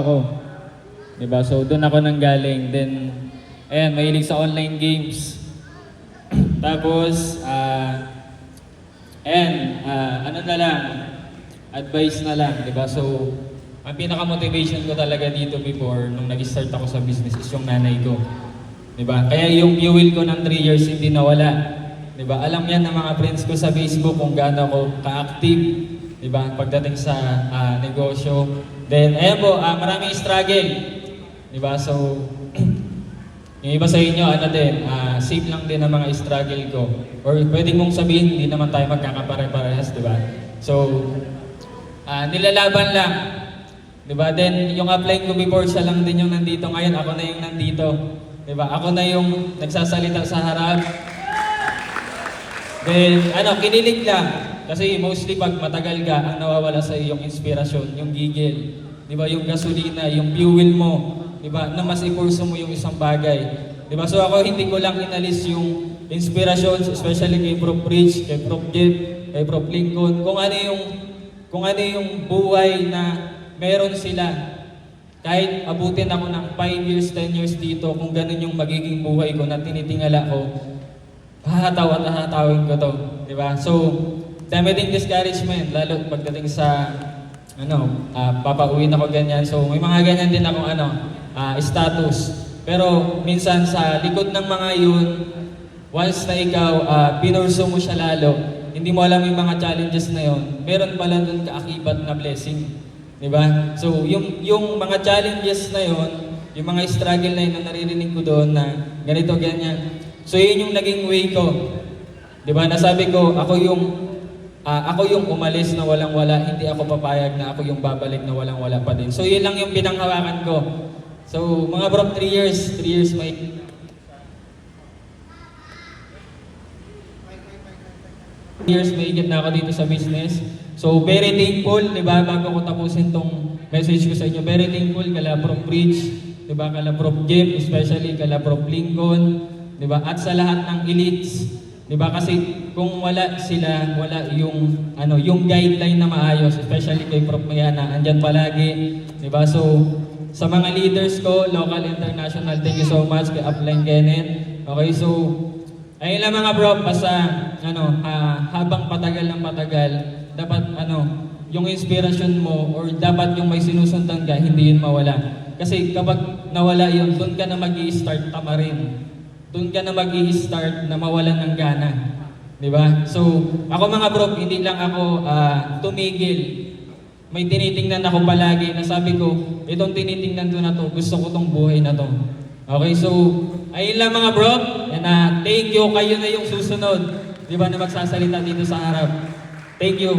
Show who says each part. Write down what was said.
Speaker 1: ako. 'Di ba? So doon ako nanggaling. Then ayan, mahilig sa online games. Tapos ano na lang, advice na lang, 'di ba? So ang pinaka-motivation ko talaga dito before nung nag-start ako sa business is yung nanay ko. 'Di ba? Kaya yung fuel ko ng 3 years hindi nawala. 'Di ba? Alam yan ng mga friends ko sa Facebook kung gaano ako ka-active, 'di ba? Pagdating sa negosyo. Then ayan po, maraming struggle. 'Di ba? So yung iba sa inyo ano din, safe lang din ang mga struggle ko. Or pwede mong sabihin hindi naman tayo magkakapare-parehas, 'di ba? So nilalaban lang. 'Di ba? Then yung upline ko before siya lang din yung nandito, ngayon ako na yung nandito. 'Di ba? Ako na yung nagsasalita sa harap. Then kinilig lang. Kasi mostly pag matagal ka, ang nawawala sa iyo yung inspirasyon, yung gigil. 'Di ba? Yung gasolina, yung fuel mo, 'di ba? Na mas i-pursue mo yung isang bagay. 'Di ba? So ako hindi ko lang inalis yung inspirasyon, especially kay Prof. Rich, kay Prof. Jeff, kay Prof. Lincoln, kung ano yung buhay na meron sila. Kahit abutin ako ng 5 years, 10 years dito, kung ganun yung magiging buhay ko na tinitingala ko, hahataw at hahatawin ko to. Diba? So, dami din discouragement, lalo pagdating sa, papauwiin ako ganyan. So, may mga ganyan din akong, status. Pero, minsan sa likod ng mga yun, once na ikaw, pinurso mo siya lalo, hindi mo alam yung mga challenges na yun, meron pala dun kaakibat na blessing. Diba? So, yung mga challenges na yon, yung mga struggle na yun na naririnig ko doon na ganito, ganyan. So, yun yung naging way ko. Diba? Nasabi ko, ako yung umalis na walang-wala, hindi ako papayag na ako yung babalik na walang-wala pa din. So, yun lang yung pinanghawakan ko. So, mga bro, 3 years may... years may higit na ako dito sa business. So, very thankful, di ba, bago ko tapusin tong message ko sa inyo, very thankful kala Prof. Rich, di ba, kala Prof. Jeff, especially kala Prof. Lincoln, di ba, at sa lahat ng elites, di ba, kasi kung wala sila, wala yung guideline na maayos, especially kay Prof. Mayana, andyan palagi, di ba, so, sa mga leaders ko, local, international, thank you so much, kay Upline Kenneth, okay, so, ayun lang mga bro, basta habang patagal ng patagal, dapat yung inspirasyon mo or dapat yung may sinusundan ka, hindi yun mawala. Kasi kapag nawala yun, doon ka na mag-i-start tamarin. Doon ka na mag-i-start na mawalan ng gana. Di ba? So, ako mga bro, hindi lang ako tumigil. May tinitingnan ako palagi na sabi ko, itong tinitingnan ko na to, gusto ko tong buhay na to. Okay, so, ayun lang mga bro. And thank you, kayo na yung susunod. Di ba na magsasalita dito sa harap. Thank you.